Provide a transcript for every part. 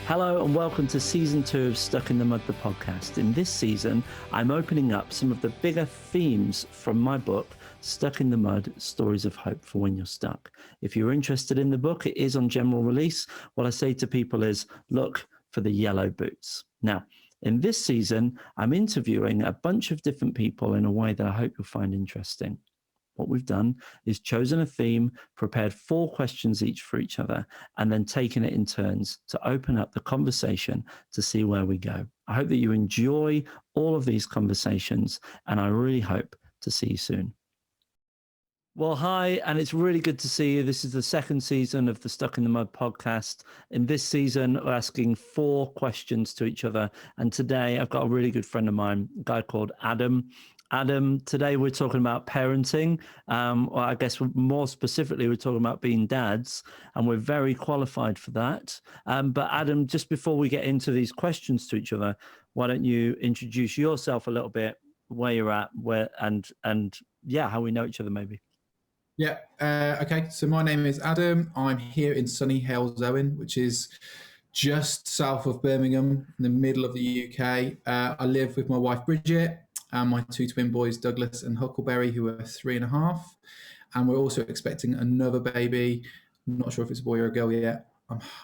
Hello and welcome to Season 2 of Stuck in the Mud, the podcast. In this season, I'm opening up some of the bigger themes from my book, Stuck in the Mud, Stories of Hope for When You're Stuck. If you're interested in the book, it is on general release. What I say to people is, look for the yellow boots. Now, in this season, I'm interviewing a bunch of different people in a way that I hope you'll find interesting. What we've done is chosen a theme, prepared 4 questions each for each other, and then taken it in turns to open up the conversation to see where we go. I hope that you enjoy all of these conversations, and I really hope to see you soon. Well, hi, and it's really good to see you. This is the second season of the Stuck in the Mud podcast. In this season, we're asking 4 questions to each other. And today I've got a really good friend of mine, a guy called Adam. Adam, today we're talking about parenting. Or I guess more specifically, we're talking about being dads, and we're very qualified for that. But Adam, just before we get into these questions to each other, why don't you introduce yourself a little bit, where you're at, and how we know each other maybe. Yeah. Okay. So my name is Adam. I'm here in sunny Halesowen, which is just south of Birmingham, in the middle of the UK. I live with my wife Bridget and my 2 twin boys, Douglas and Huckleberry, who are 3.5. And we're also expecting another baby. I'm not sure if it's a boy or a girl yet.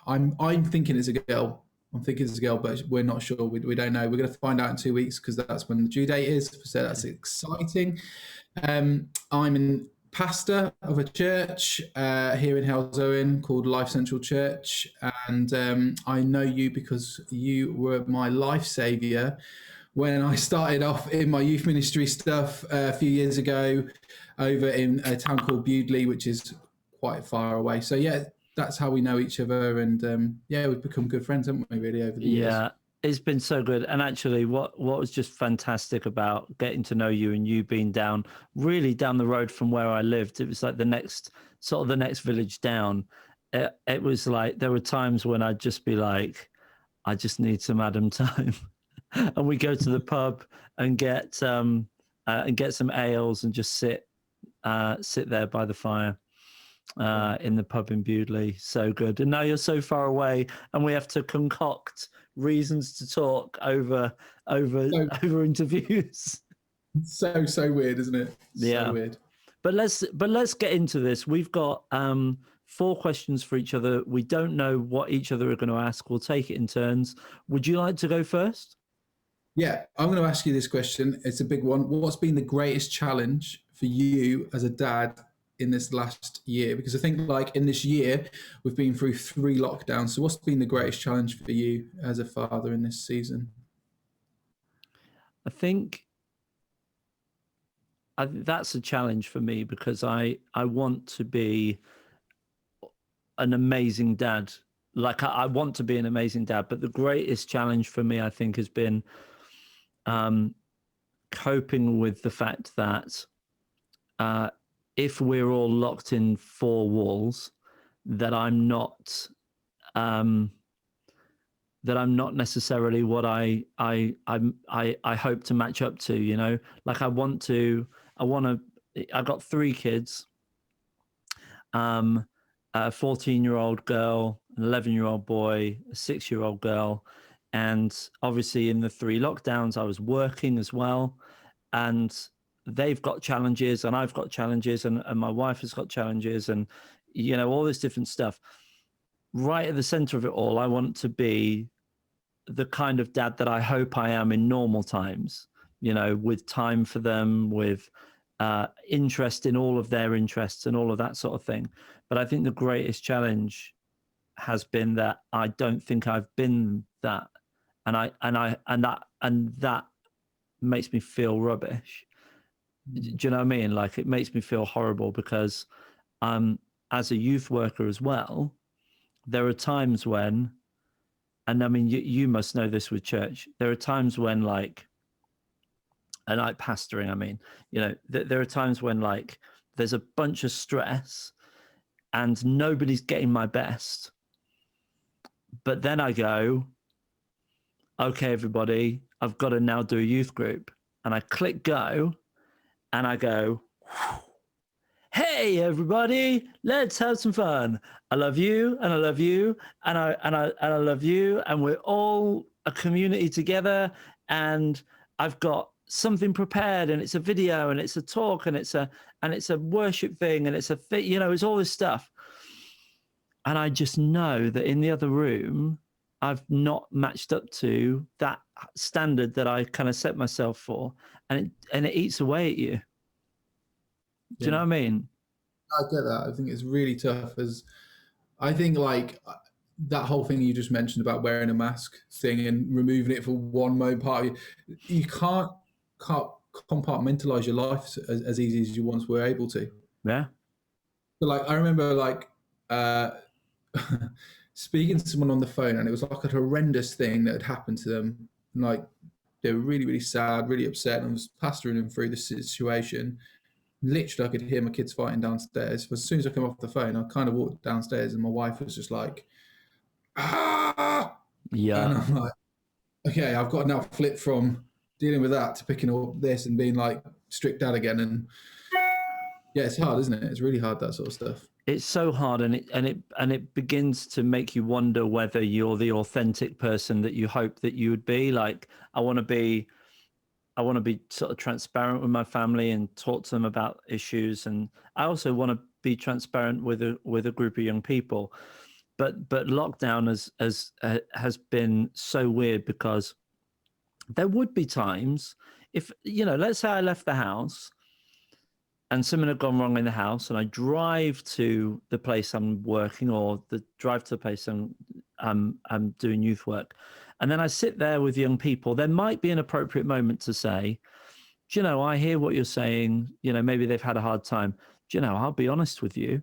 I'm thinking it's a girl. But we're not sure. We don't know. We're going to find out in 2 weeks because that's when the due date is. So that's exciting. I'm in pastor of a church here in Halesowen called Life Central Church, and I know you because you were my life saviour when I started off in my youth ministry stuff a few years ago over in a town called Bewdley, which is quite far away. So yeah, that's how we know each other, and we've become good friends, haven't we, really, over the years? Yeah, it's been so good. And actually, what was just fantastic about getting to know you and you being really down the road from where I lived, it was like the next village down. It was like there were times when I'd just be like, I just need some Adam time. And we go to the pub and get some ales and just sit there by the fire in the pub in Bewdley. So good. And now you're so far away, and we have to concoct reasons to talk over interviews. So weird, isn't it? Yeah. So weird. But let's get into this. We've got 4 questions for each other. We don't know what each other are going to ask. We'll take it in turns. Would you like to go first? Yeah, I'm going to ask you this question. It's a big one. What's been the greatest challenge for you as a dad in this last year? Because I think, like, in this year, we've been through 3 lockdowns. So what's been the greatest challenge for you as a father in this season? I think that's a challenge for me because I want to be an amazing dad. Like I want to be an amazing dad, but the greatest challenge for me, I think, has been coping with the fact that if we're all locked in 4 walls, that I'm not necessarily what I hope to match up to. You know, like I've got 3 kids, a 14-year-old girl, an 11-year-old boy, a 6-year-old girl. And obviously in the 3 lockdowns, I was working as well. And they've got challenges and I've got challenges and my wife has got challenges and, you know, all this different stuff. Right at the center of it all, I want to be the kind of dad that I hope I am in normal times, you know, with time for them, with interest in all of their interests and all of that sort of thing. But I think the greatest challenge has been that I don't think I've been that. And that makes me feel rubbish. Do you know what I mean? Like, it makes me feel horrible because as a youth worker as well, there are times when, and I mean, you must know this with church, there are times when, like, and like pastoring, I mean, you know, there are times when, like, there's a bunch of stress and nobody's getting my best. But then I go, okay, everybody, I've got to now do a youth group. And I click go and I go, hey everybody, let's have some fun. I love you and I love you and I love you, and we're all a community together, and I've got something prepared, and it's a video and it's a talk and it's a worship thing and it's it's all this stuff. And I just know that in the other room I've not matched up to that standard that I kind of set myself for, and it eats away at you. Do you know what I mean? I get that. I think it's really tough. As I think, like that whole thing you just mentioned about wearing a mask thing and removing it for one moment part of you can't compartmentalize your life as easy as you once were able to. Yeah. But like I remember, like speaking to someone on the phone, and it was like a horrendous thing that had happened to them. And, like they were really, really sad, really upset, and I was pastoring them through the situation. Literally, I could hear my kids fighting downstairs. But as soon as I came off the phone, I kind of walked downstairs, and my wife was just like, "Ah!" Yeah. And I'm like, "Okay, I've got to now flip from dealing with that to picking up this and being like strict dad again." And yeah, it's hard, isn't it? It's really hard, that sort of stuff. It's so hard, and it begins to make you wonder whether you're the authentic person that you hope that you would be. Like, I want to be sort of transparent with my family and talk to them about issues, and I also want to be transparent with a group of young people. But lockdown has been so weird, because there would be times, if let's say I left the house and something had gone wrong in the house, and I drive to the place I'm working, or drive to the place I'm doing youth work, and then I sit there with young people, there might be an appropriate moment to say, I hear what you're saying, maybe they've had a hard time. I'll be honest with you.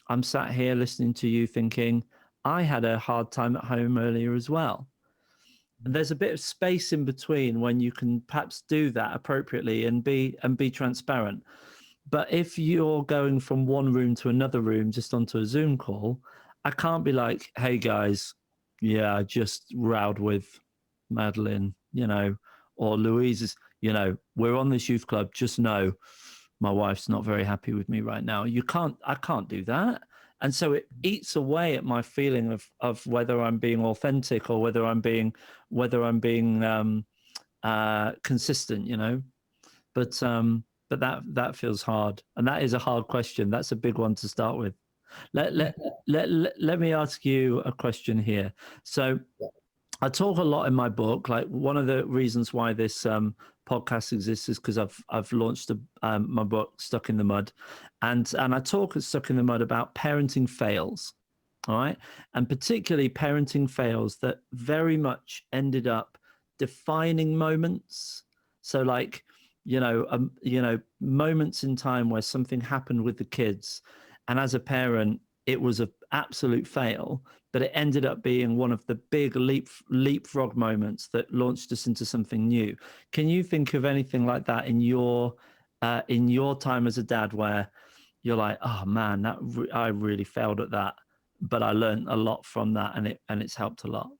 I'm sat here listening to you thinking, I had a hard time at home earlier as well. And there's a bit of space in between when you can perhaps do that appropriately and be transparent. But if you're going from one room to another room just onto a Zoom call, I can't be like, hey guys, yeah, I just rowed with Madeline, or Louise's, we're on this youth club. Just know my wife's not very happy with me right now. I can't do that. And so it eats away at my feeling of whether I'm being authentic or whether I'm being consistent, but that feels hard. And that is a hard question. That's a big one to start with. Let me ask you a question here. So I talk a lot in my book. Like, one of the reasons why this podcast exists is because I've launched my book, Stuck in the Mud, and I talk at Stuck in the Mud about parenting fails, all right, and particularly parenting fails that very much ended up defining moments. So, like, moments in time where something happened with the kids, and as a parent, it was an absolute fail, but it ended up being one of the big leapfrog moments that launched us into something new. Can you think of anything like that in your time as a dad, where you're like, oh man, I really failed at that, but I learned a lot from that, and it's helped a lot?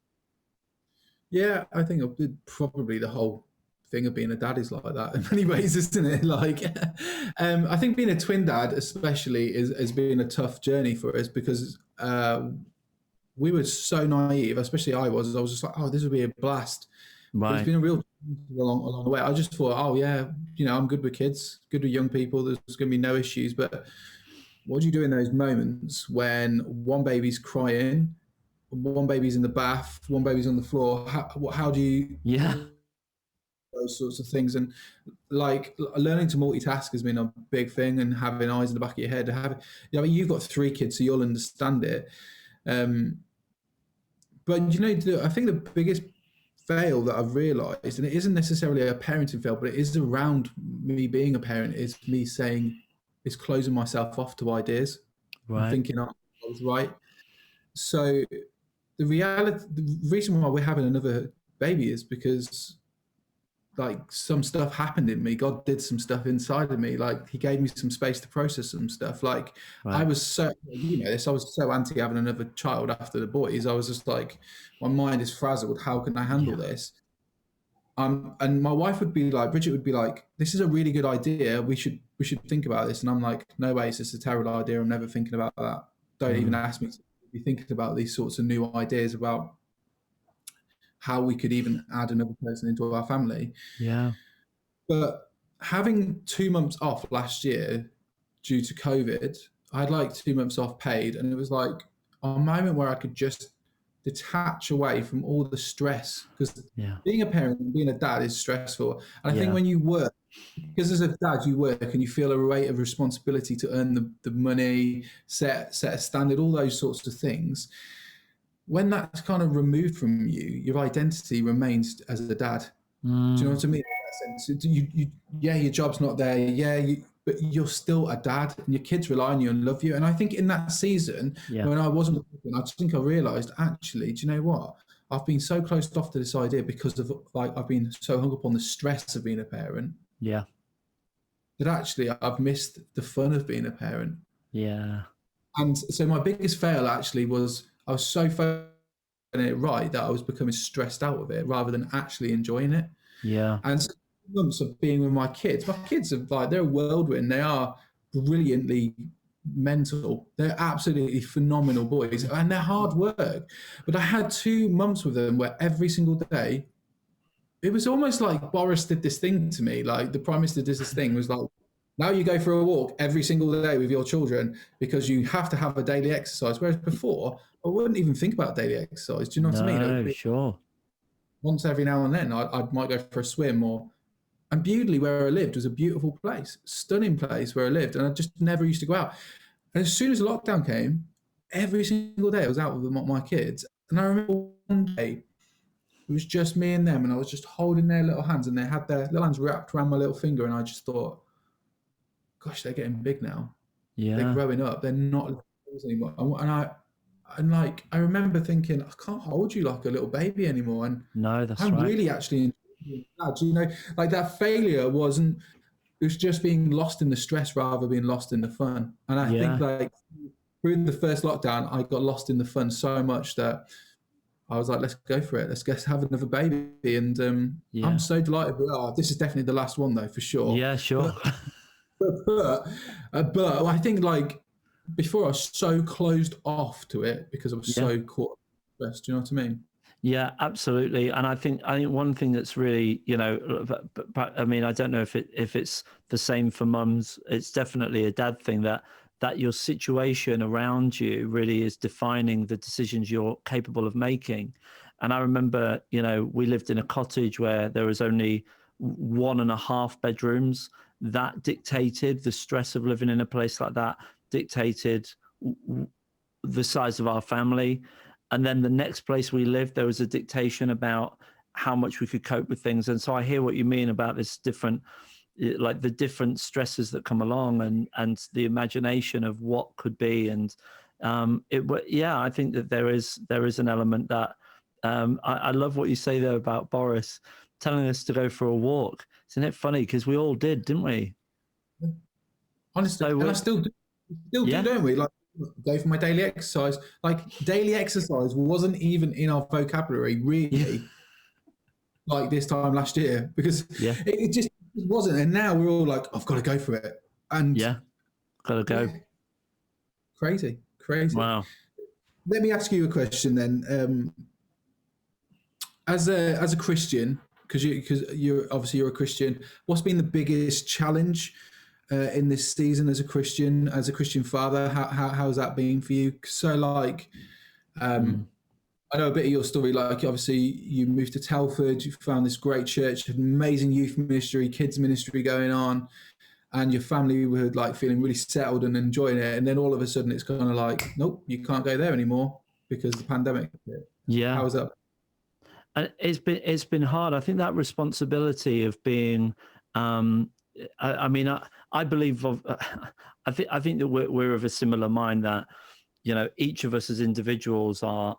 Yeah, I think probably the whole thing of being a dad is like that in many ways, isn't it? Like, I think being a twin dad, especially, has been a tough journey for us, because we were so naive, especially I was just like, oh, this would be a blast. Right. But it's been a real along the way. I just thought, oh yeah, I'm good with kids, good with young people. There's going to be no issues. But what do you do in those moments when one baby's crying, one baby's in the bath, one baby's on the floor? How do you? Yeah. Those sorts of things, and like learning to multitask has been a big thing, and having eyes in the back of your head. You've got 3 kids, so you'll understand it. But I think the biggest fail that I've realised, and it isn't necessarily a parenting fail, but it is around me being a parent, is me closing myself off to ideas. Right. And thinking I was right. So the reason why we're having another baby is because, like, some stuff happened in me. God did some stuff inside of me. Like, he gave me some space to process some stuff. Like, right. I was so, I was so anti having another child after the boys. I was just like, my mind is frazzled. How can I handle this? And my wife would be like, Bridget would be like, this is a really good idea. We should we should think about this. And I'm like, no way, it's just a terrible idea. I'm never thinking about that. Don't even ask me to be thinking about these sorts of new ideas about how we could even add another person into our family. Yeah. But having 2 months off last year due to COVID, I had like 2 months off paid, and it was like a moment where I could just detach away from all the stress, because Yeah. being a parent and being a dad is stressful. And I think Yeah. when you work, because as a dad you work and you feel a weight of responsibility to earn the money, set a standard, all those sorts of things. When that's kind of removed from you, your identity remains as a dad. Do you know what I mean? In that sense, yeah, your job's not there. Yeah, but you're still a dad, and your kids rely on you and love you. And I think in that season, Yeah. when I wasn't working, I think I realised, actually, do you know what? I've been so closed off to this idea because of, like, I've been so hung up on the stress of being a parent Yeah. that actually I've missed the fun of being a parent. Yeah. And so my biggest fail actually was I was so focused on it right that I was becoming stressed out of it rather than actually enjoying it. Yeah. And so months of being with my kids are like, they're a whirlwind. They are brilliantly mental. They're absolutely phenomenal boys, and they're hard work. But I had 2 months with them where every single day, it was almost like Boris did this thing to me. Like the Prime Minister did this thing, was like, now you go for a walk every single day with your children because you have to have a daily exercise. Whereas before, I wouldn't even think about daily exercise. Do you know what I mean? It would No, be sure. once every now and then. I might go for a swim or. And Bewdley, where I lived, was a beautiful place, stunning place where I lived, and I just never used to go out. And as soon as lockdown came, every single day I was out with my kids. And I remember one day it was just me and them, and I was just holding their little hands, and they had their little hands wrapped around my little finger, and I just thought, gosh, they're getting big now. They're Yeah. growing up. They're not little boys anymore. I remember thinking, I can't hold you like a little baby anymore. And No, that's I'm right. really actually enjoying that. You know, like that failure wasn't, it was just being lost in the stress rather than being lost in the fun. And I think Yeah. like through the first lockdown, I got lost in the fun so much that I was like, let's go for it. Let's have another baby. And I'm Yeah. so delighted. This is definitely the last one though, for sure. Yeah, sure. But I think like before I was so closed off to it because I was Yeah. so caught up in stress. Do you know what I mean? Yeah, absolutely. And I think one thing that's really, but I mean, I don't know if it's the same for mums. It's definitely a dad thing that your situation around you really is defining the decisions you're capable of making. And I remember, we lived in a cottage where there was only 1.5 bedrooms. That dictated the stress of living in a place like that, dictated the size of our family. And then the next place we lived, there was a dictation about how much we could cope with things. And so I hear what you mean about this different, like the different stresses that come along and the imagination of what could be. And I think that there is an element that I love what you say there about Boris telling us to go for a walk. Isn't it funny? Because we all did, didn't we? Honestly, So and I still do, yeah, don't we? Like, go for my daily exercise. Like, daily exercise wasn't even in our vocabulary, yeah, really, like this time last year, because yeah, it just wasn't. And now we're all like, I've got to go for it. And yeah. Gotta go. yeah, crazy, crazy. Wow. Let me ask you a question then. As a Christian, because you're obviously you're a Christian, what's been the biggest challenge in this season as a Christian father? How's that been for you? So like, Mm. I know a bit of your story. Like, obviously, you moved to Telford, you found this great church, amazing youth ministry, kids ministry going on, and your family were like feeling really settled and enjoying it. And then all of a sudden, it's kind of like, nope, you can't go there anymore because the pandemic hit. Yeah. How was that? And it's been hard. I think that responsibility of being, um, I mean, I believe I think that we're of a similar mind that each of us as individuals are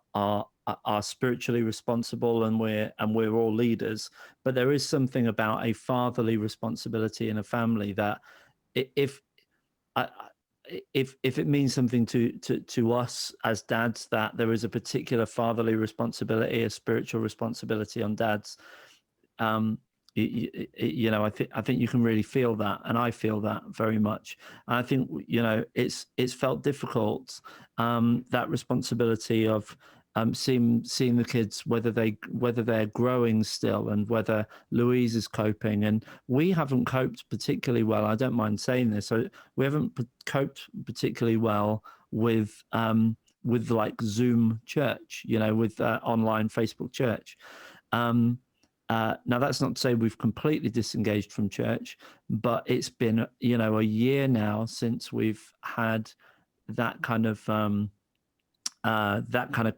spiritually responsible, and we're all leaders. But there is something about a fatherly responsibility in a family that if I, if it means something to us as dads, that there is a particular fatherly responsibility, a spiritual responsibility on dads, um, I think you can really feel that, and I feel that very much. And I think it's felt difficult, that responsibility of seeing the kids, whether they're growing still, and whether Louise is coping. And we haven't coped particularly well. I don't mind saying this. So we haven't coped particularly well with like Zoom church, with online Facebook church. Now, that's not to say we've completely disengaged from church, but it's been, a year now since we've had that kind of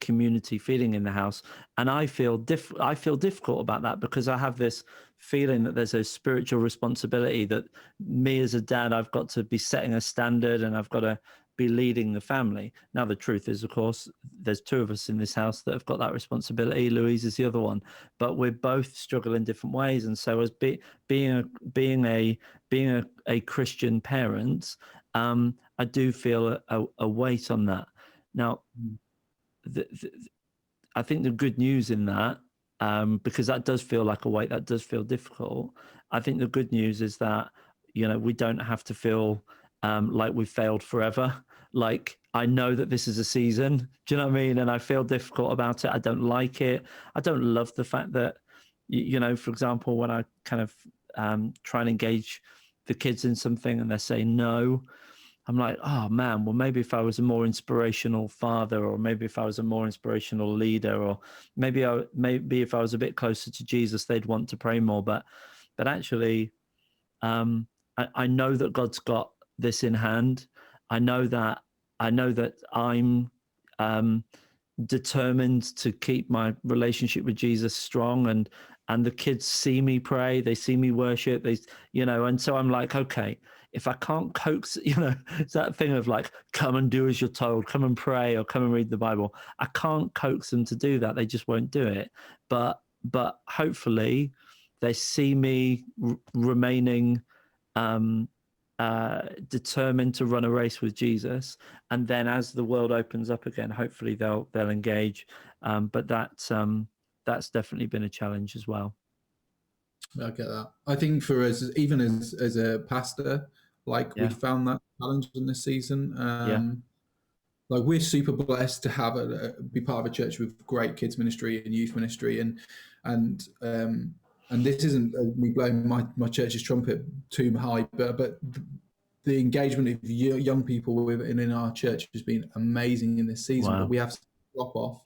community feeling in the house, and I feel difficult about that, because I have this feeling that there's a spiritual responsibility that me as a dad, I've got to be setting a standard, and I've got to be leading the family. Now, the truth is, of course, there's two of us in this house that have got that responsibility. Louise is the other one, but we're both struggling in different ways. And so, as being a Christian parent, I do feel a weight on that. Now, I think the good news in that, because that does feel like a weight, that does feel difficult. I think the good news is that, we don't have to feel like we've failed forever. Like, I know that this is a season. Do you know what I mean? And I feel difficult about it. I don't like it. I don't love the fact that, for example, when I kind of try and engage the kids in something and they're saying no, I'm like, oh man, well, maybe if I was a more inspirational father, or maybe if I was a more inspirational leader, or maybe if I was a bit closer to Jesus, they'd want to pray more. But actually, I know that God's got this in hand. I know that I'm determined to keep my relationship with Jesus strong, and the kids see me pray, they see me worship, and so I'm like, okay, if I can't coax, it's that thing of like, come and do as you're told, come and pray, or come and read the Bible. I can't coax them to do that. They just won't do it. But hopefully they see me remaining determined to run a race with Jesus, and then as the world opens up again, hopefully they'll engage. But that's definitely been a challenge as well. I get that. I think for us, even as a pastor, like we found that challenge in this season. Like, we're super blessed to have be part of a church with great kids ministry and youth ministry, and this isn't me blowing my church's trumpet too high, but the engagement of young people in our church has been amazing in this season. Wow. But we have drop off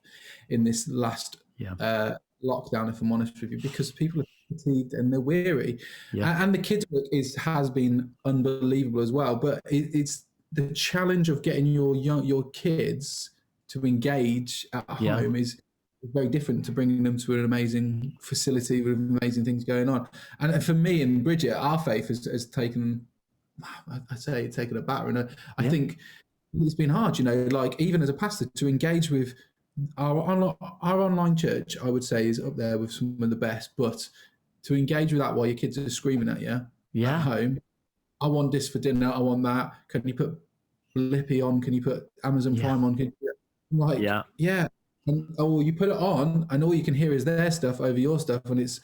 in this last lockdown, if I'm honest with you, because people are fatigued and they're weary, and the kids work has been unbelievable as well. But it's the challenge of getting your kids to engage at home is very different to bringing them to an amazing facility with amazing things going on. And for me and Bridget, our faith has taken, I'd say, taken a batter, and I think it's been hard. Like, even as a pastor, to engage with our online church, I would say, is up there with some of the best. But to engage with that while your kids are screaming at you at home, I want this for dinner, I want that. Can you put Blippi on? Can you put Amazon Prime on? And you put it on, and all you can hear is their stuff over your stuff, and it's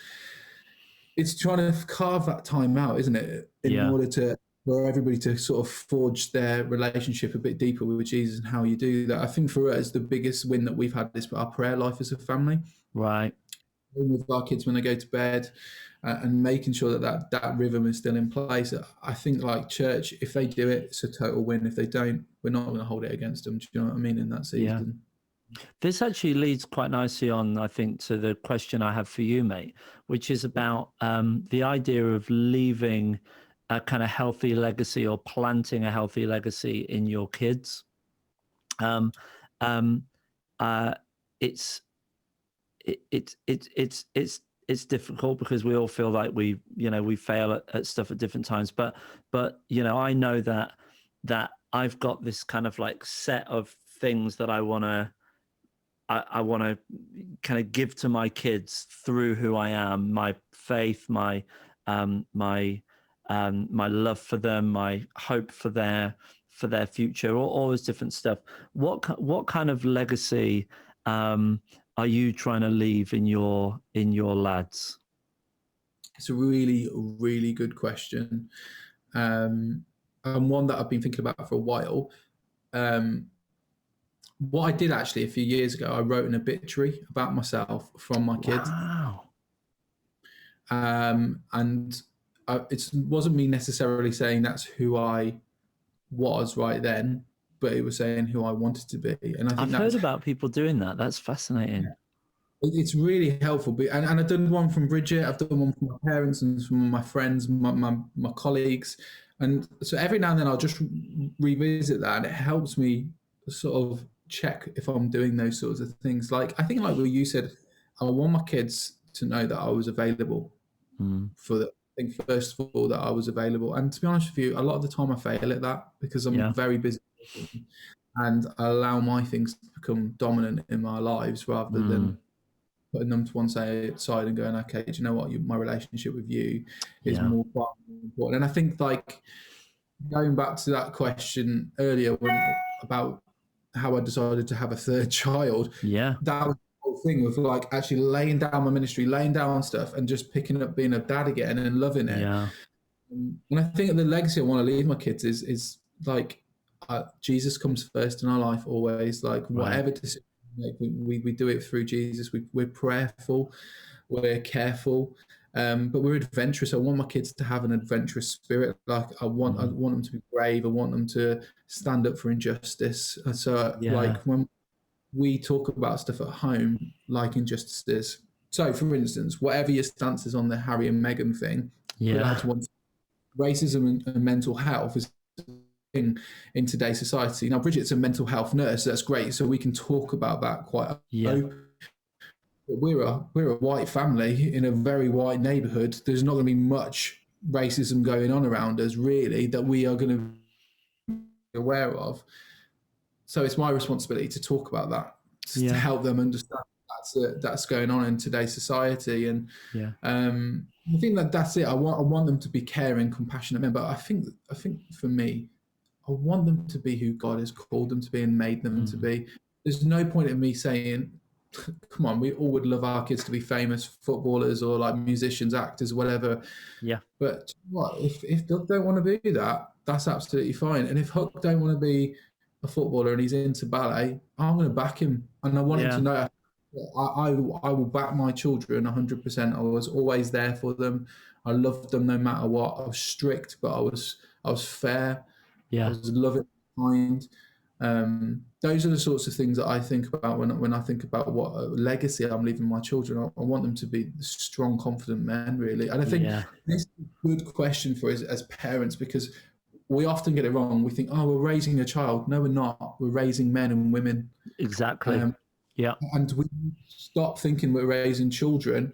trying to carve that time out, isn't it? In order for everybody to sort of forge their relationship a bit deeper with Jesus, and how you do that. I think for us, the biggest win that we've had is our prayer life as a family. Right. With our kids when they go to bed, and making sure that rhythm is still in place. I think, like church, if they do it, it's a total win. If they don't, we're not going to hold it against them. Do you know what I mean? In that season. This actually leads quite nicely on, I think, to the question I have for you, mate, which is about the idea of leaving a kind of healthy legacy, or planting a healthy legacy in your kids. It's difficult, because we all feel like we fail at stuff at different times. But I know that I've got this kind of like set of things that I want to kind of give to my kids through who I am, my faith, my love for them, my hope for their future, all this different stuff. What kind of legacy are you trying to leave in your lads? It's a really, really good question, and one that I've been thinking about for a while. Um, what I did actually a few years ago, I wrote an obituary about myself from my kids, Wow. and it wasn't me necessarily saying that's who I was right then, but it was saying who I wanted to be, and I think I've heard that's about people doing that. That's fascinating. it's really helpful. And I've done one from Bridget, I've done one from my parents and from my friends, my colleagues. And so every now and then I'll just revisit that, and it helps me sort of check if I'm doing those sorts of things. Like, I think, like what you said, I want my kids to know that I was available Mm. for the, I think, first of all, that I was available. And to be honest with you, a lot of the time I fail at that because I'm Yeah. very busy and I allow my things to become dominant in my lives rather Mm. than putting them to one side and going, okay, do you know what? My relationship with you is Yeah. far more important. And I think, like, going back to that question earlier about how I decided to have a third child, Yeah. that was the whole thing of like actually laying down my ministry, laying down stuff, and just picking up being a dad again and loving it. Yeah. And I think the legacy I want to leave my kids is like Jesus comes first in our life always. Like, Right. whatever decision we make, we do it through Jesus. We're prayerful, we're careful, but we're adventurous. I want my kids to have an adventurous spirit. Like, I want them to be brave. I want them to stand up for injustice. And so, Yeah. like, when we talk about stuff at home, like injustices. So, for instance, whatever your stance is on the Harry and Meghan thing, put that Yeah. to one. Racism and mental health is in today's society. Now, Bridget's a mental health nurse, so that's great. So we can talk about that quite Yeah. open. But we're a white family in a very white neighbourhood. There's not going to be much racism going on around us, really, that we are going to be aware of. So it's my responsibility to talk about that, to Yeah. help them understand that's going on in today's society. And Yeah. I think that's it. I want them to be caring, compassionate men. But I think for me, I want them to be who God has called them to be and made them to Mm. be. There's no point in me saying, come on, we all would love our kids to be famous footballers or like musicians, actors, whatever. Yeah. But what if Doug don't want to be that, that's absolutely fine. And if Huck don't want to be a footballer and he's into ballet, I'm going to back him, and I want him to Yeah. know I will back my children 100%. I was always there for them. I loved them no matter what. I was strict, but I was fair. I Yeah. was loving, kind. Those are the sorts of things that I think about when I think about what legacy I'm leaving my children. I want them to be strong, confident men, really. And I think Yeah. this is a good question for us as parents, because we often get it wrong. We think, oh, we're raising a child. No, we're not. We're raising men and women. Exactly. Yeah. And we stop thinking we're raising children.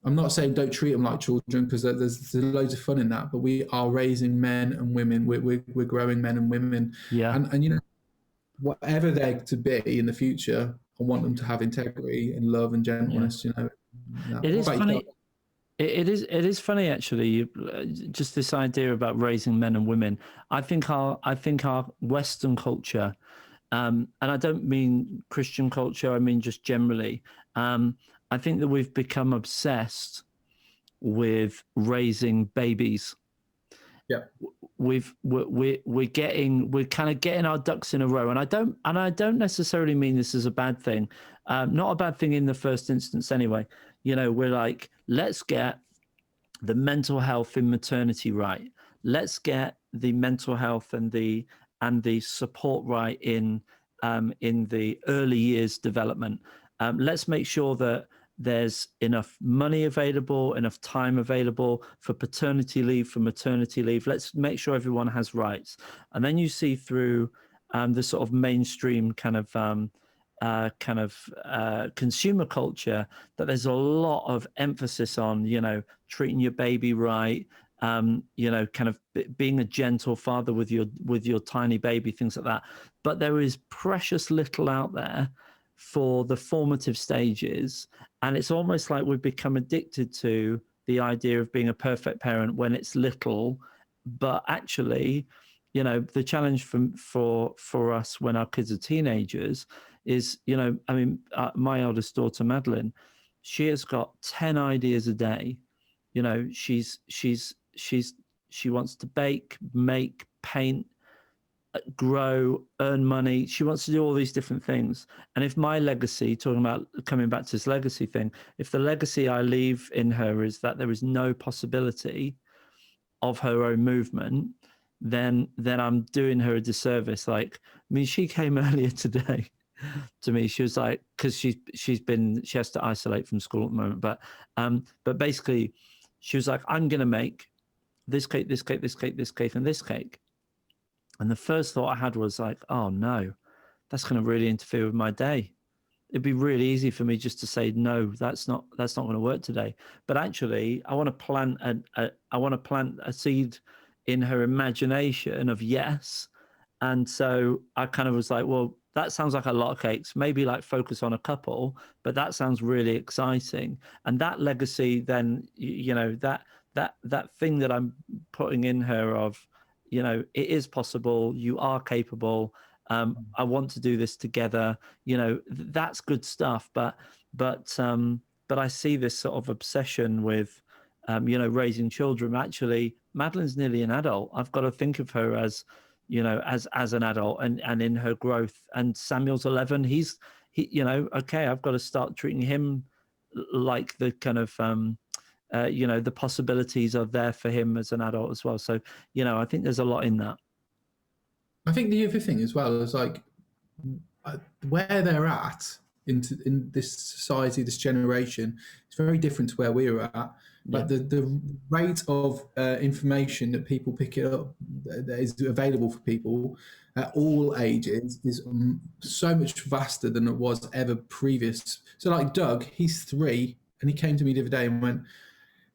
I'm not saying don't treat them like children, because there's loads of fun in that, but we are raising men and women. We're growing men and women. Yeah. And you know, whatever they're to be in the future, I want them to have integrity and love and Yeah. gentleness. You know, It what is about funny. yourself? It is funny actually. Just this idea about raising men and women. I think our Western culture, and I don't mean Christian culture. I mean just generally. I think that we've become obsessed with raising babies. Yeah, We're kind of getting our ducks in a row, and I don't necessarily mean this as a bad thing. Not a bad thing in the first instance, anyway. You know, we're like, let's get the mental health in maternity right. Let's get the mental health and the support right in the early years development. Let's make sure that there's enough money available, enough time available for paternity leave, for maternity leave. Let's make sure everyone has rights. And then you see through the sort of mainstream kind of consumer culture that there's a lot of emphasis on, you know, treating your baby right, you know, kind of being a gentle father with your tiny baby, things like that. But there is precious little out there for the formative stages, and it's almost like we've become addicted to the idea of being a perfect parent when it's little. But actually, you know, the challenge for us when our kids are teenagers is, you know, I mean, my eldest daughter Madeline, she has got 10 ideas a day You know, she wants to bake, make, paint, grow, earn money. She wants to do all these different things. And if my legacy, talking about coming back to this legacy thing, if the legacy I leave in her is that there is no possibility of her own movement, then I'm doing her a disservice. Like, I mean, she came earlier today to me. She was like, because she has to isolate from school at the moment, but basically she was like, I'm gonna make this cake, this cake, this cake, this cake, and this cake. And the first thought I had was like, oh no, that's going to really interfere with my day. It'd be really easy for me just to say, no, that's not going to work today. But actually, I want to plant a seed in her imagination of yes. And so I kind of was like, well, that sounds like a lot of cakes, maybe like focus on a couple, but that sounds really exciting. And that legacy, then, you know, that thing that I'm putting in her of, you know, it is possible, you are capable. I want to do this together. You know, that's good stuff. But I see this sort of obsession with, you know, raising children. Actually, Madeline's nearly an adult. I've got to think of her as, you know, as an adult and in her growth. And Samuel's 11. He, you know, okay, I've got to start treating him like the kind of, you know, the possibilities are there for him as an adult as well. So, you know, I think there's a lot in that. I think the other thing as well is like where they're at in this society, this generation, it's very different to where we were at. Like the rate of information that people pick it up that is available for people at all ages is so much vaster than it was ever previous. So like Doug, he's 3, and he came to me the other day and went,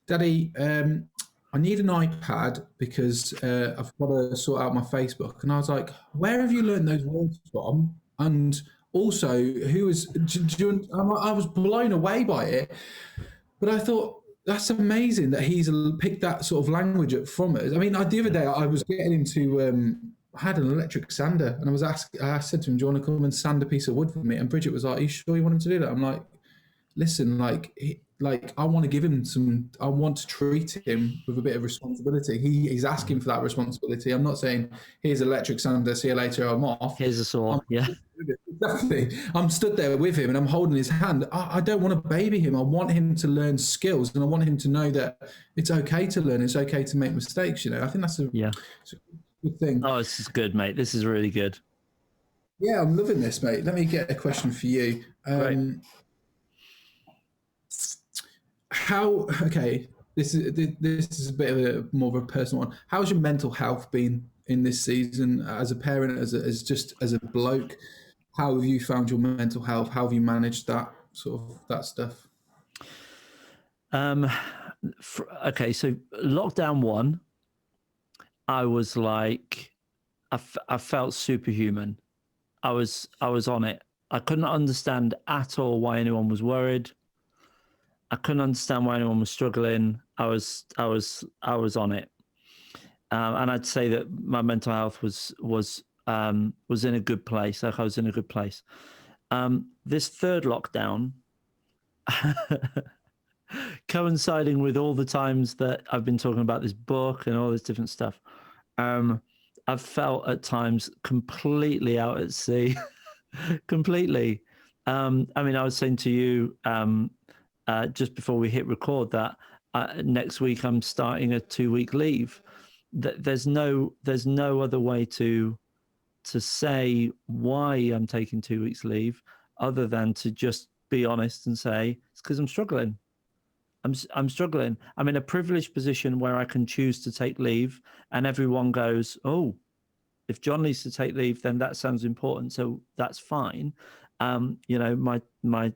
Daddy, I need an iPad because I've got to sort out my Facebook. And I was like, where have you learned those words from? And also, I was blown away by it. But I thought, that's amazing that he's picked that sort of language up from us. I mean, the other day I was getting him to, I had an electric sander, and I said to him, do you want to come and sand a piece of wood for me? And Bridget was like, are you sure you want him to do that? I'm like, listen, like I want to give him I want to treat him with a bit of responsibility. He's asking for that responsibility. I'm not saying, here's electric sander, see you later, I'm off. Here's a saw. Yeah. Exactly. I'm stood there with him and I'm holding his hand. I don't want to baby him. I want him to learn skills, and I want him to know that it's okay to learn. It's okay to make mistakes. You know, I think that's a good thing. Oh, this is good, mate. This is really good. Yeah, I'm loving this, mate. Let me get a question for you. This is a bit of a more of a personal one. How's your mental health been in this season as a parent, as a bloke? How have you found your mental health? How have you managed that stuff? Okay, so lockdown 1, I was like, I felt superhuman. I was on it. I couldn't understand at all why anyone was worried. I couldn't understand why anyone was struggling. I was on it, and I'd say that my mental health was in a good place. Like I was in a good place. This third lockdown, coinciding with all the times that I've been talking about this book and all this different stuff, I've felt at times completely out at sea, completely. I mean, I was saying to you just before we hit record that next week I'm starting a 2-week leave. There's no other way to say why I'm taking 2 weeks leave other than to just be honest and say it's because I'm struggling. I'm struggling. I'm in a privileged position where I can choose to take leave, and everyone goes, oh, if John needs to take leave, then that sounds important, so that's fine. You know, my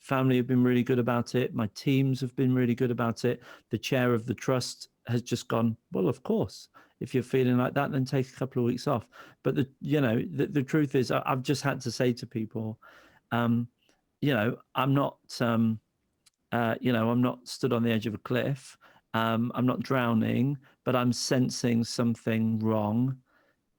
family have been really good about it. My teams have been really good about it. The chair of the trust has just gone, well, of course, if you're feeling like that, then take a couple of weeks off. But the truth is, I've just had to say to people, you know, I'm not, I'm not stood on the edge of a cliff. I'm not drowning, but I'm sensing something wrong.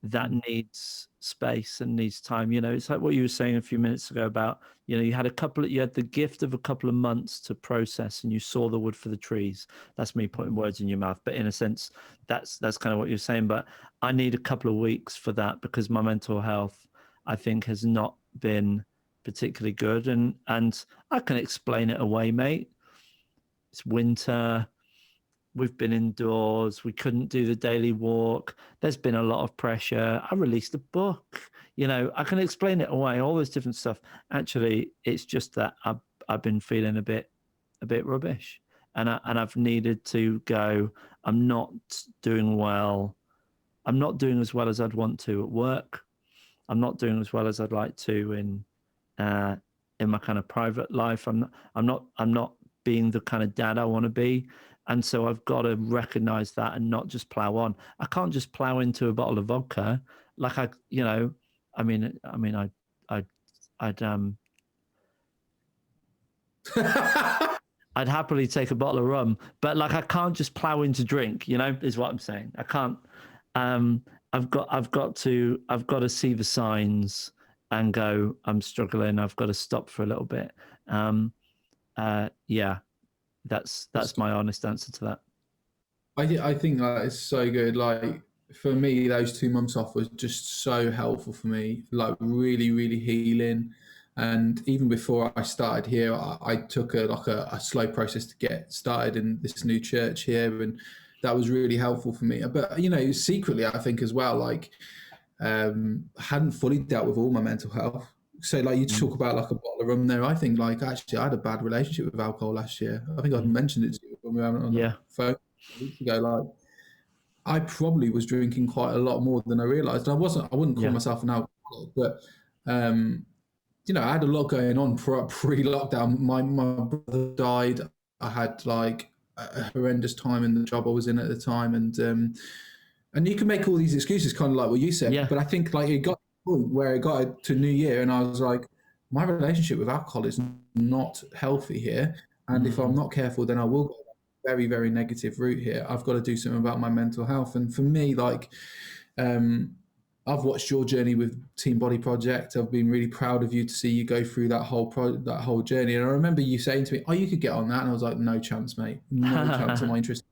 that needs space and needs time. You know, it's like what you were saying a few minutes ago about, you know, you had the gift of a couple of months to process, and you saw the wood for the trees. That's me putting words in your mouth, but in a sense, that's kind of what you're saying. But I need a couple of weeks for that, because my mental health, I think, has not been particularly good, and I can explain it away, mate. It's winter. We've been indoors. We couldn't do the daily walk. There's been a lot of pressure. I released a book. You know, I can explain it away, all this different stuff. Actually, it's just that I've been feeling a bit rubbish, and I've needed to go. I'm not doing well. I'm not doing as well as I'd want to at work. I'm not doing as well as I'd like to in my kind of private life. I'm not being the kind of dad I want to be. And so I've got to recognize that and not just plow on. I can't just plow into a bottle of vodka. Like I'd happily take a bottle of rum, but like, I can't just plow into drink, you know, is what I'm saying. I can't, I've got to see the signs and go, I'm struggling. I've got to stop for a little bit. Yeah, that's my honest answer to that. I think that is so good. Like for me, those 2 months off was just so helpful for me. Like really, really healing. And even before I started here, I took a slow process to get started in this new church here, and that was really helpful for me. But you know, secretly, I think as well, like hadn't fully dealt with all my mental health. So like you talk about like a bottle of rum there. I think like actually I had a bad relationship with alcohol last year. I think I mentioned it to you when we were on the phone weeks ago. Like I probably was drinking quite a lot more than I realised. I wouldn't call myself an alcoholic, but you know, I had a lot going on pre-lockdown. My brother died. I had like a horrendous time in the job I was in at the time, and you can make all these excuses, kind of like what you said. Yeah. But I think like it got to the point where it got to New Year, and I was like, my relationship with alcohol is not healthy here, and if I'm not careful, then I will go a very, very negative route here. I've got to do something about my mental health. And for me, like, I've watched your journey with Team Body Project. I've been really proud of you to see you go through that whole journey. And I remember you saying to me, "Oh, you could get on that," and I was like, "No chance, mate. No chance. Am I interested?"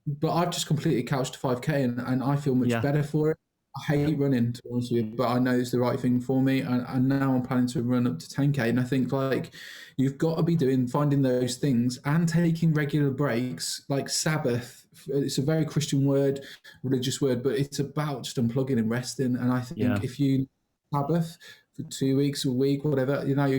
But I've just completely couched to 5K, and I feel much better for it. I hate running, to be honest with you, but I know it's the right thing for me. And now I'm planning to run up to 10K. And I think like you've got to be finding those things and taking regular breaks, like Sabbath. It's a very Christian word, religious word, but it's about just unplugging and resting. And I think if you Sabbath for 2 weeks, a week, whatever, you know,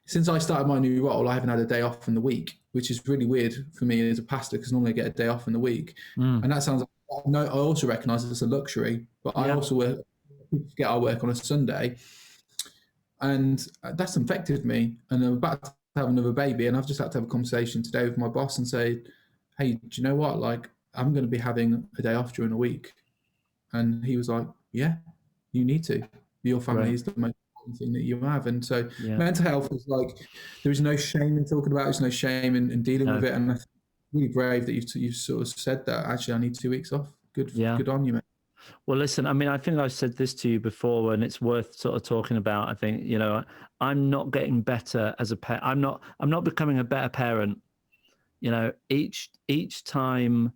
since I started my new role, I haven't had a day off in the week, which is really weird for me as a pastor, because normally I get a day off in the week. And that sounds like, no, I also recognize it's a luxury, but I also forget I work on a Sunday. And that's affected me. And I'm about to have another baby, and I've just had to have a conversation today with my boss and say, hey, do you know what? Like, I'm going to be having a day off during the week. And he was like, yeah, you need to. Your family is the most important thing that you have. And so mental health is like, there is no shame in talking about it. There's no shame in dealing with it. And I think it's really brave that you've sort of said that, actually, I need 2 weeks off. Good on you, mate. Well, listen, I mean, I think I've said this to you before, and it's worth sort of talking about. I think, you know, I'm not getting better as a parent. I'm not becoming a better parent. You know, each time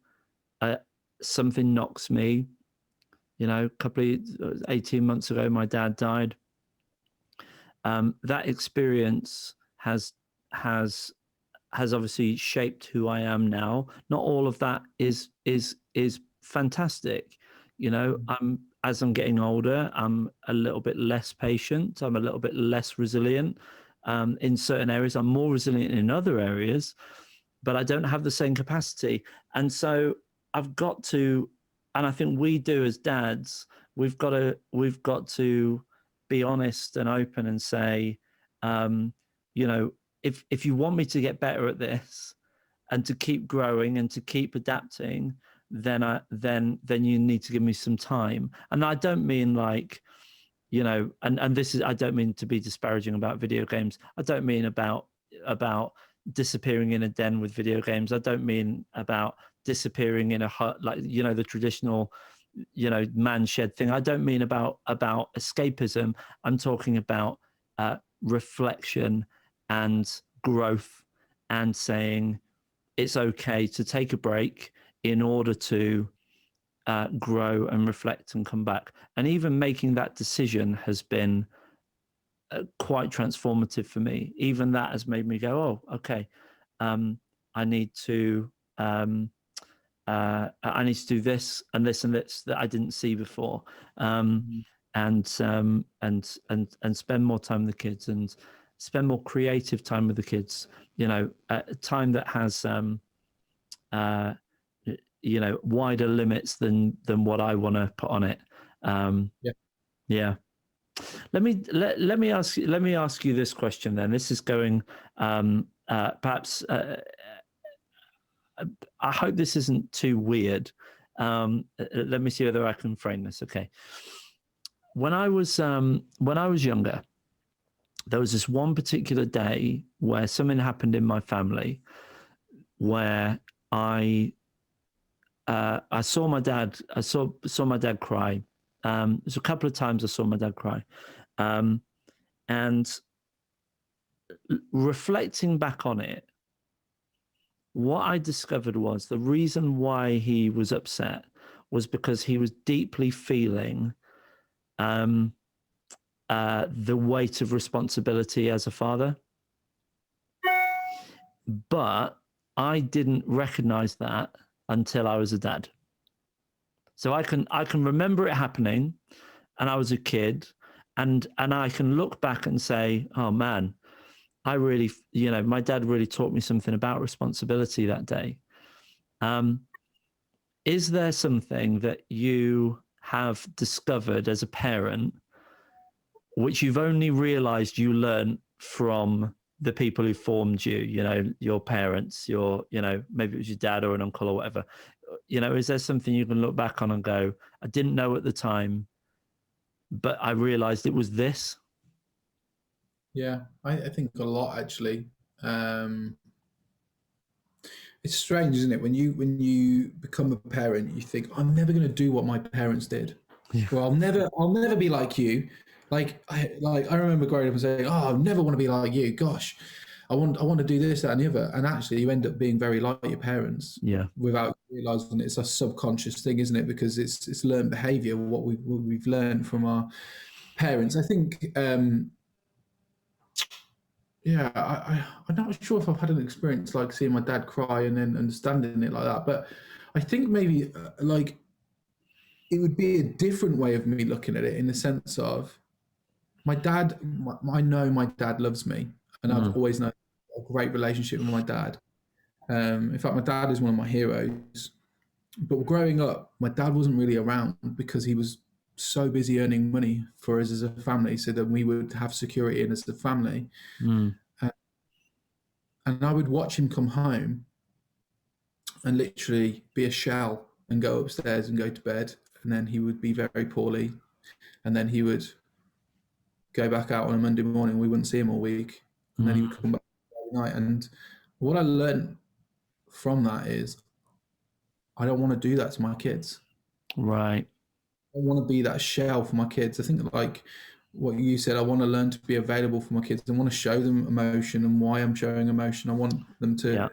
something knocks me, you know, 18 months ago, my dad died. That experience has obviously shaped who I am now. Not all of that is fantastic. You know, as I'm getting older, I'm a little bit less patient. I'm a little bit less resilient in certain areas. I'm more resilient in other areas, but I don't have the same capacity. And so I've got to, and I think we do as dads, we've got to be honest and open and say, you know, if you want me to get better at this and to keep growing and to keep adapting, then you need to give me some time. And I don't mean like, you know, and this is, I don't mean to be disparaging about video games. I don't mean about disappearing in a den with video games. I don't mean about disappearing in a hut, like, you know, the traditional man shed thing. I don't mean about escapism. I'm talking about reflection and growth, and saying it's okay to take a break in order to grow and reflect and come back. And even making that decision has been quite transformative for me. Even that has made me go, oh, okay, I need to do this and this and this that I didn't see before, and spend more time with the kids, and spend more creative time with the kids. Time that has wider limits than what I want to put on it. Yeah. Let me ask you this question then. This is going perhaps. I hope this isn't too weird. Let me see whether I can frame this. Okay. When I was younger, there was this one particular day where something happened in my family where I saw my dad. I saw my dad cry. There's a couple of times I saw my dad cry, and reflecting back on it, what I discovered was the reason why he was upset was because he was deeply feeling the weight of responsibility as a father. But I didn't recognize that until I was a dad. So I can remember it happening, and I was a kid, and I can look back and say, oh man, I really, my dad really taught me something about responsibility that day. Is there something that you have discovered as a parent which you've only realized you learned from the people who formed you, your parents, maybe it was your dad or an uncle or whatever? Is there something you can look back on and go, I didn't know at the time, but I realized it was this? Yeah, I think a lot actually. It's strange, isn't it? When you become a parent, you think, I'm never going to do what my parents did. Yeah. Well, I'll never be like you. I remember growing up and saying, oh, I never want to be like you. Gosh, I want to do this, that, and the other. And actually, you end up being very like your parents. Yeah. Without realizing it's a subconscious thing, isn't it? Because it's learned behavior, what we've learned from our parents. I think. Yeah, I'm not sure if I've had an experience like seeing my dad cry and then understanding it like that. But I think maybe it would be a different way of me looking at it, in the sense of my dad. I know my dad loves me, and I've always known a great relationship with my dad. In fact, my dad is one of my heroes. But growing up, my dad wasn't really around because he was so busy earning money for us as a family, so that we would have security in as a family. And I would watch him come home and literally be a shell and go upstairs and go to bed. And then he would be very poorly. And then he would go back out on a Monday morning. We wouldn't see him all week. And then he would come back every night. And what I learned from that is I don't want to do that to my kids. Right. I want to be that shell for my kids. I think like what you said, I want to learn to be available for my kids. I want to show them emotion and why I'm showing emotion. I want them to. Yeah.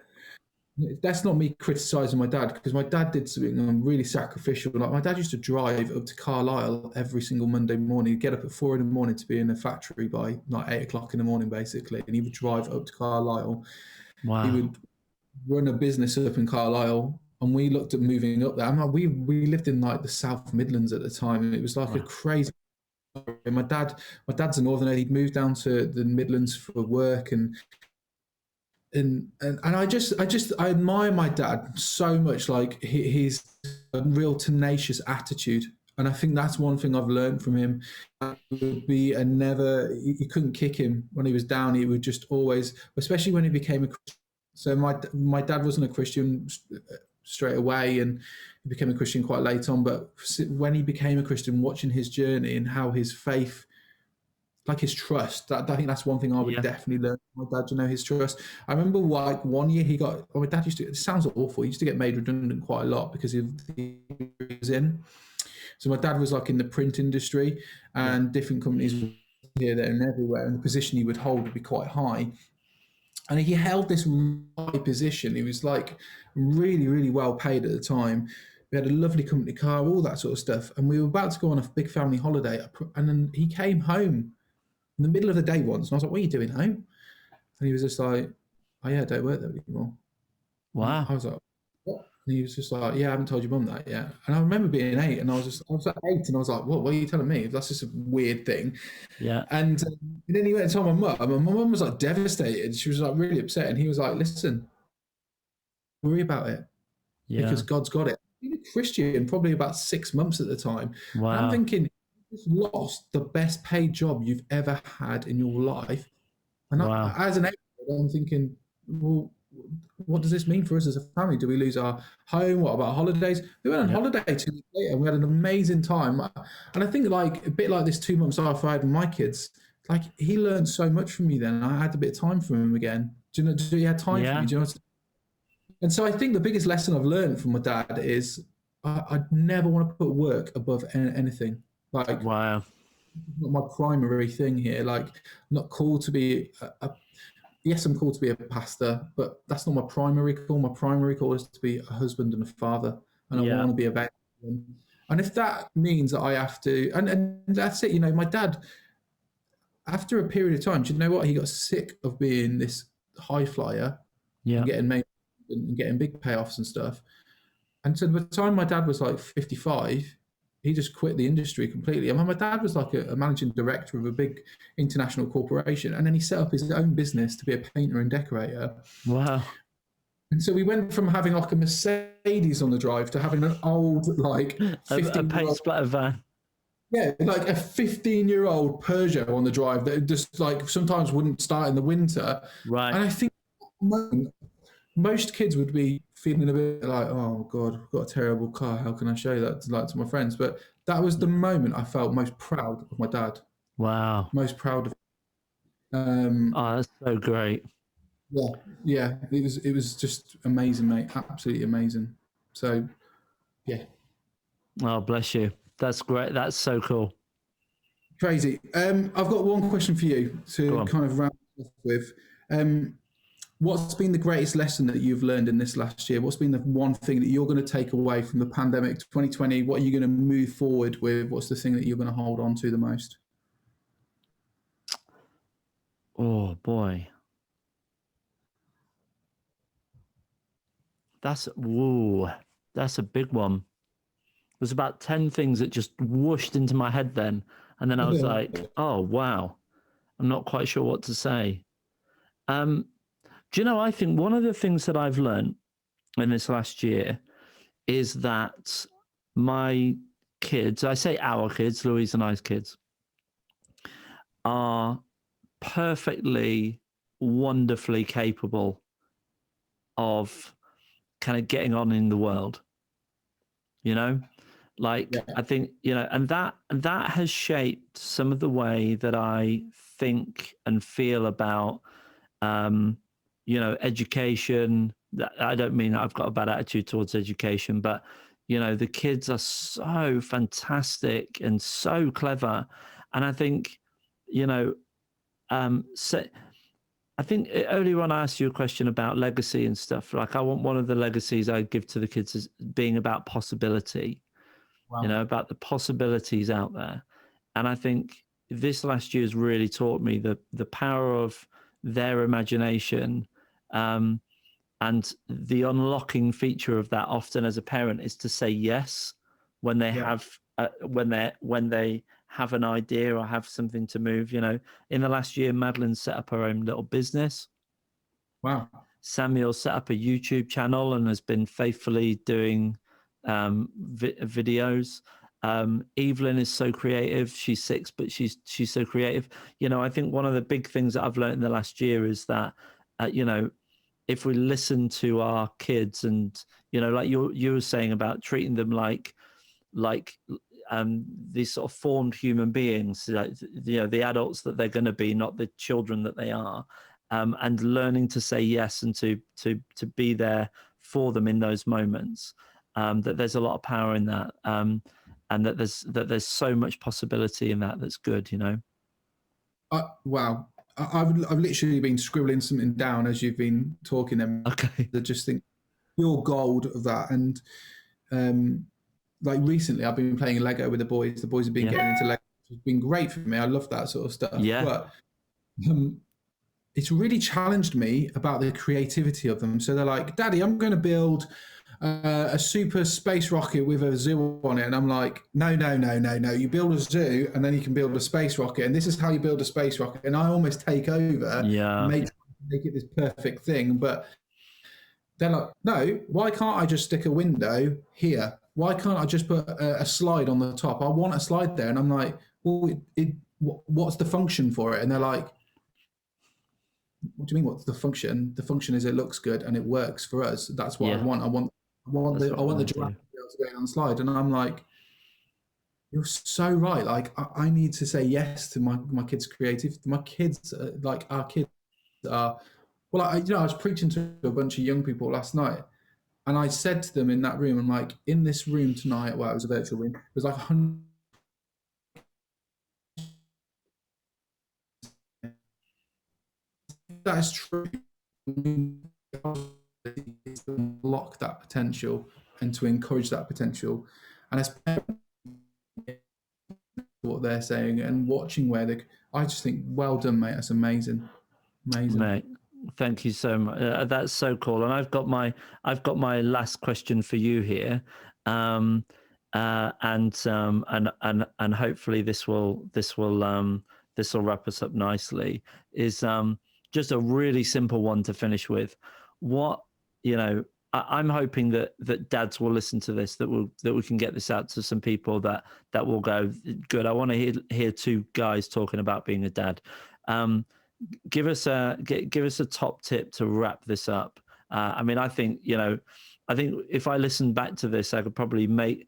That's not me criticizing my dad, because my dad did something really sacrificial. Like my dad used to drive up to Carlisle every single Monday morning. He'd get up at 4 a.m. to be in a factory by like 8 o'clock in the morning, basically. And he would drive up to Carlisle. Wow. He would run a business up in Carlisle. And we looked at moving up there. We lived in like the South Midlands at the time, and it was like a crazy. And my dad's a northerner. He'd moved down to the Midlands for work, and I admire my dad so much. Like he's a real tenacious attitude, and I think that's one thing I've learned from him. You couldn't kick him when he was down. He would just always, especially when he became a Christian. So my dad wasn't a Christian straight away, and he became a Christian quite late on. But when he became a Christian, watching his journey and how his faith, like his trust, I think that's one thing I would definitely learn from my dad, his trust. I remember like one year my dad used to, it sounds awful, he used to get made redundant quite a lot because he was in. So my dad was like in the print industry, and different companies here, there, and everywhere, and the position he would hold would be quite high. And he held this high position. He was like really, really well paid at the time. We had a lovely company car, all that sort of stuff. And we were about to go on a big family holiday. And then he came home in the middle of the day once. And I was like, what are you doing home? And he was just like, oh, yeah, I don't work there anymore. And Wow. I was like, what? And he was just like, yeah, I haven't told your mum that yet. And I remember being 8, and I was like 8, and I was like, what are you telling me? That's just a weird thing. Yeah. And then he went and told my mum, and my mum was like devastated. She was like really upset. And he was like, listen, worry about it, Yeah. because God's got it. He was a Christian, probably about 6 months at the time. And I'm Wow. thinking, you just lost the best paid job you've ever had in your life. And Wow. as an 8-year-old, I'm thinking, well, what does this mean for us as a family? Do we lose our home? What about holidays? We went on Yep. holiday 2 weeks later, and we had an amazing time. And I think, like, a bit like this 2 months after I had my kids, like, he learned so much from me then. And I had a bit of time for him again. Do you know? He had time for me? Yeah. Do you know? And so I think the biggest lesson I've learned from my dad is I never want to put work above anything. Like, Wow. not my primary thing here. Like, I'm not called to be yes, I'm called to be a pastor, but that's not my primary call. My primary call is to be a husband and a father, and I Yeah. want to be available. And if that means that I have to, and that's it. You know, my dad, after a period of time, do you know what? He got sick of being this high flyer and Yeah. getting made and getting big payoffs and stuff. And so by the time my dad was like 55, he just quit the industry completely. I mean, my dad was like a managing director of a big international corporation, and then he set up his own business to be a painter and decorator. Wow. And so we went from having like a Mercedes on the drive to having an old, like A 15 year paint old, splatter van. yeah, like a 15-year-old Peugeot on the drive that just like sometimes wouldn't start in the winter. Right. And I think most kids would be feeling a bit like, oh God, I've got a terrible car. How can I show that to my friends? But that was the moment I felt most proud of my dad, Wow. most proud of. Um, Oh, that's so great. yeah, yeah, it was just amazing, mate. Absolutely amazing. So yeah, Oh, bless you. That's great. That's so cool. crazy. I've got one question for you Go to on. kind of round off with. What's been the greatest lesson that you've learned in this last year? What's been the one thing that you're going to take away from the pandemic 2020? What are you going to move forward with? What's the thing that you're going to hold on to the most? Oh boy. That's a big one. There's about 10 things that just whooshed into my head then. And then I was like, oh wow. I'm not quite sure what to say. Do you know, I think one of the things that I've learned in this last year is that my kids, I say our kids, Louise and I's kids, are perfectly, wonderfully capable of kind of getting on in the world, you know? Like, Yeah, I think, and that has shaped some of the way that I think and feel about education. I don't mean I've got a bad attitude towards education, but the kids are so fantastic and so clever. And I think, you know, so I think earlier on I asked you a question about legacy and stuff. Like, I want one of the legacies I give to the kids is being about possibility, wow. about the possibilities out there. And I think this last year has really taught me the power of their imagination, and the unlocking feature of that often as a parent is to say yes when they Yeah, have when they have an idea or have something to move. In the last year, Madeline set up her own little business. wow. Samuel set up a YouTube channel and has been faithfully doing videos. Evelyn is so creative. She's 6, but she's so creative. I think one of the big things that I've learned in the last year is that, if we listen to our kids and, like you were saying about treating them like these sort of formed human beings, like, the adults that they're going to be, not the children that they are, and learning to say yes and to be there for them in those moments. That there's a lot of power in that. that there's so much possibility in that that's good, you know. Wow. I've literally been scribbling something down as you've been talking. And Okay. I just think you're gold of that. And like recently, I've been playing Lego with the boys. The boys have been getting into Lego. It's been great for me. I love that sort of stuff. Yeah. But it's really challenged me about the creativity of them. So they're like, Daddy, I'm going to build a super space rocket with a zoo on it. And I'm like, no. You build a zoo and then you can build a space rocket. And this is how you build a space rocket. And I almost take over and make it this perfect thing. But they're like, no, why can't I just stick a window here? Why can't I just put a slide on the top? I want a slide there. And I'm like, well, what's the function for it? And they're like, what do you mean? What's the function? The function is it looks good and it works for us. That's what I want. I want the giraffe to be able to go on the slide. And I'm like, you're so right. Like I need to say yes to my kids' creative. My kids, like our kids are. Well, I was preaching to a bunch of young people last night, and I said to them in that room, I'm like, in this room tonight. Well, it was a virtual room. It was like 100. That is true. To unlock that potential and to encourage that potential, and as what they're saying and watching where they, I just think, well done, mate. That's amazing. Mate, thank you so much. That's so cool. And I've got my last question for you here, and hopefully this will wrap us up nicely. Is just a really simple one to finish with. What, I'm hoping that dads will listen to this, that we can get this out to some people that will go, good, I want to hear two guys talking about being a dad. Give us a top tip to wrap this up. I mean, I think if I listen back to this, I could probably make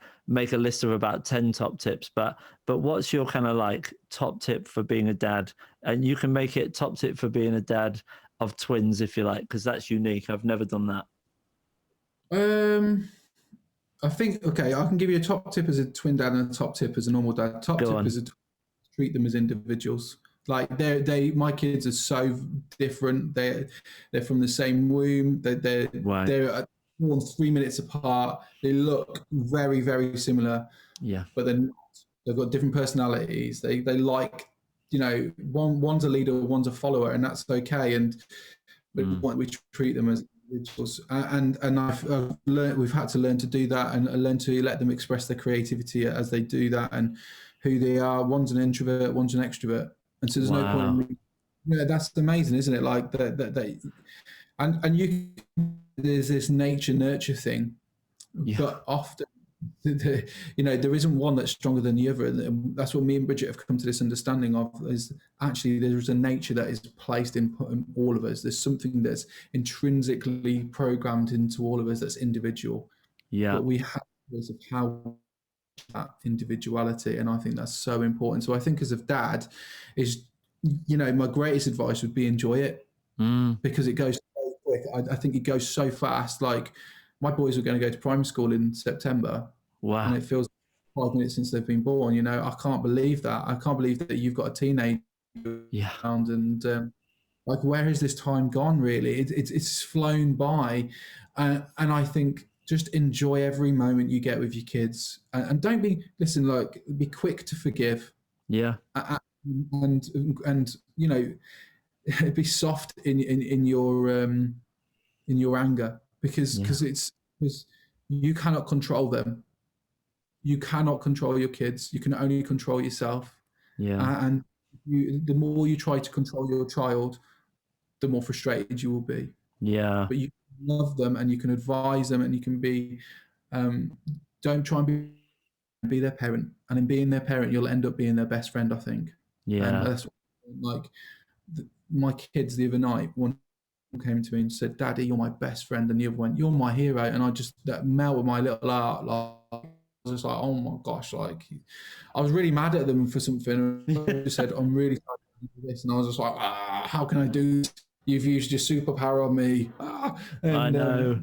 a list of about 10 top tips. But what's your kind of like top tip for being a dad? And you can make it top tip for being a dad of twins if you like, because that's unique. I've never done that. I think, okay, I can give you a top tip as a twin dad and a top tip as a normal dad. Top tip is to treat them as individuals. Like my kids are so different. They're from the same womb. They're 3 minutes apart. They look very, very similar. Yeah. But then they've got different personalities. They like, one's a leader, one's a follower, and that's okay. But we treat them as individuals. And I've learned, we've had to learn to do that and learn to let them express their creativity as they do that and who they are. One's an introvert, one's an extrovert. And so there's no point in that's amazing, isn't it? Like that there's this nature nurture thing, but often there isn't one that's stronger than the other. And that's what me and Bridget have come to this understanding of, is actually there's a nature that is placed in all of us. There's something that's intrinsically programmed into all of us that's individual. Yeah. But we have ways of how that individuality, and I think that's so important. So I think as a dad is, my greatest advice would be enjoy it, because it goes so quick. I think it goes so fast. Like my boys are going to go to primary school in September. Wow. And it feels 5 minutes since they've been born. I can't believe that. I can't believe that you've got a teenager around, and like, where has this time gone? Really, it's flown by, and I think just enjoy every moment you get with your kids, and don't be quick to forgive. Yeah, and be soft in your anger, because you cannot control them. You cannot control your kids. You can only control yourself. Yeah. And the more you try to control your child, the more frustrated you will be. Yeah. But you can love them and you can advise them and you can be, don't try and be their parent. And in being their parent, you'll end up being their best friend, I think. Yeah. And that's like my kids the other night, one came to me and said, Daddy, you're my best friend. And the other went, you're my hero. And I just, that melted my little heart. Like, I was just like, oh my gosh, like I was really mad at them for something. I just said, I'm really sorry for this. And I was just like, how can I do this? You've used your superpower on me. And, I know.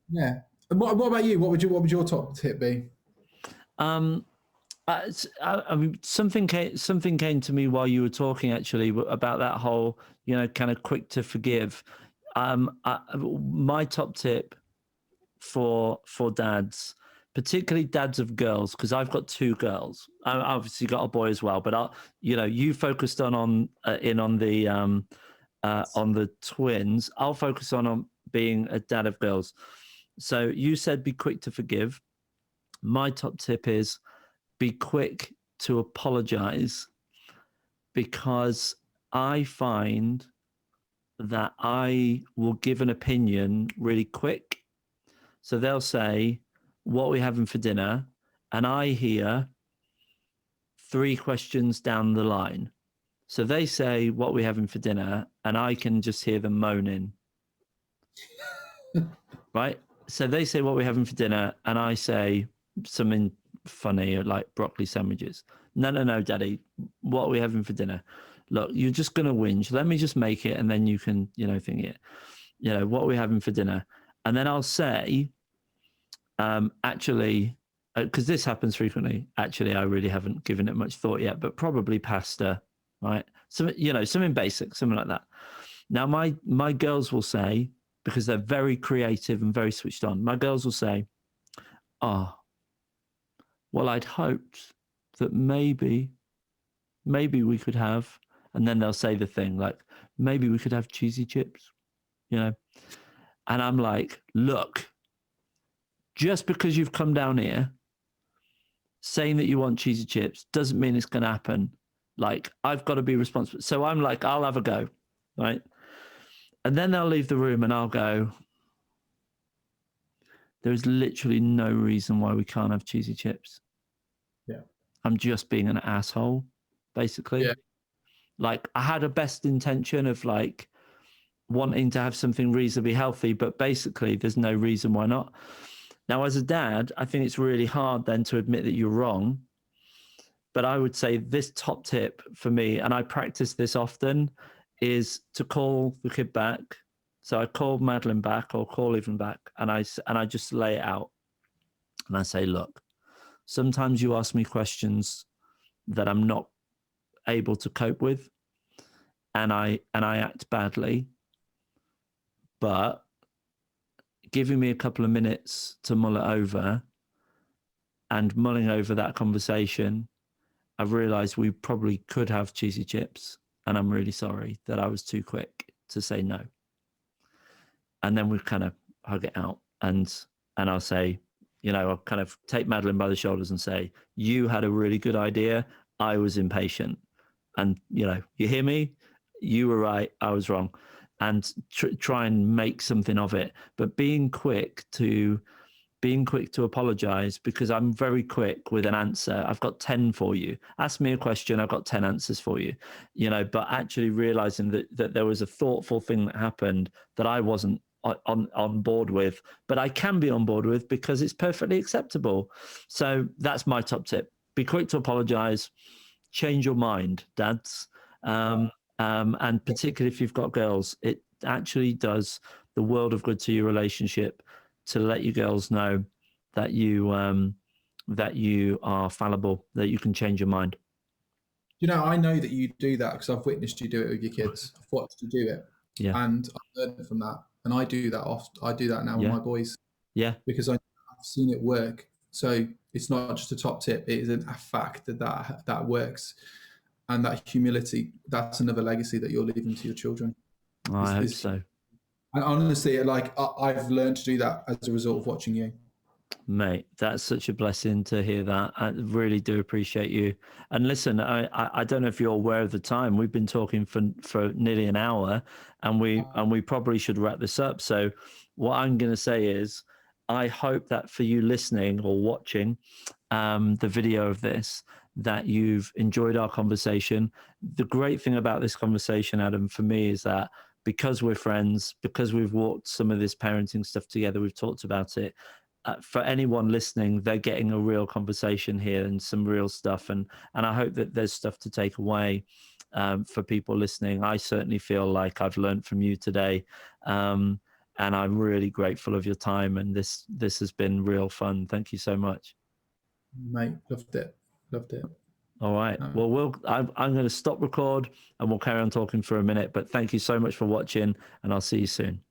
Yeah. What about you? What would your top tip be? Um, I mean, something came to me while you were talking, actually, about that whole, kind of quick to forgive. My top tip for dads, particularly dads of girls, because I've got two girls. I obviously got a boy as well, but you focused on the twins. I'll focus on being a dad of girls. So you said be quick to forgive. My top tip is be quick to apologize, because I find that I will give an opinion really quick. So they'll say, "What are we having for dinner?" And I hear 3 questions down the line. So they say, "What are we having for dinner?" And I can just hear them moaning. Right? So they say, "What are we having for dinner?" And I say something funny like broccoli sandwiches. No, Daddy, what are we having for dinner? Look, you're just going to whinge. Let me just make it, and then you can, think it. What are we having for dinner? And then I'll say, actually, because this happens frequently, actually, I really haven't given it much thought yet, but probably pasta, right? Something basic, something like that. Now, my girls will say, because they're very creative and very switched on, my girls will say, "Oh, well, I'd hoped that maybe we could have," and then they'll say the thing like, "Maybe we could have cheesy chips," and I'm like, "Look, just because you've come down here saying that you want cheesy chips doesn't mean it's going to happen. Like, I've got to be responsible." So I'm like, "I'll have a go," right? And then they'll leave the room and I'll go, "There's literally no reason why we can't have cheesy chips. Yeah. I'm just being an asshole, basically." Yeah. Like, I had a best intention of like wanting to have something reasonably healthy, but basically there's no reason why not. Now, as a dad, I think it's really hard then to admit that you're wrong. But I would say this top tip for me, and I practice this often, is to call the kid back. So I call Madeline back or call even back, and I just lay it out. And I say, "Look, sometimes you ask me questions that I'm not able to cope with, and I act badly, but giving me a couple of minutes to mull it over, and mulling over that conversation, I've realized we probably could have cheesy chips, and I'm really sorry that I was too quick to say no." And then we kind of hug it out, and I'll say, I'll kind of take Madeline by the shoulders and say, "You had a really good idea. I was impatient. And, you hear me? You were right. I was wrong." And try and make something of it. But being quick to apologize, because I'm very quick with an answer. I've got 10 for you. Ask me a question, I've got 10 answers for you. But actually realizing that there was a thoughtful thing that happened that I wasn't on board with, but I can be on board with because it's perfectly acceptable. So that's my top tip. Be quick to apologize. Change your mind, dads. And particularly if you've got girls, it actually does the world of good to your relationship to let you girls know that you are fallible, that you can change your mind. I know that you do that because I've witnessed you do it with your kids. I've watched you do it, Yeah. and I've learned from that. And I do that often. I do that now with my boys. Yeah. Because I've seen it work. So it's not just a top tip; it is a fact that works. And that humility, that's another legacy that you're leaving to your children. I hope so. And honestly, like I've learned to do that as a result of watching you. Mate, that's such a blessing to hear that. I really do appreciate you. And listen, I don't know if you're aware of the time. We've been talking for nearly an hour, and we probably should wrap this up. So what I'm going to say is, I hope that for you listening or watching the video of this, that you've enjoyed our conversation. The great thing about this conversation, Adam, for me, is that because we're friends, because we've walked some of this parenting stuff together, we've talked about it. For anyone listening, they're getting a real conversation here and some real stuff. And I hope that there's stuff to take away for people listening. I certainly feel like I've learned from you today. And I'm really grateful of your time. And this has been real fun. Thank you so much. Mate, loved it. Loved it. All right. Well, I'm going to stop record and we'll carry on talking for a minute. But thank you so much for watching, and I'll see you soon.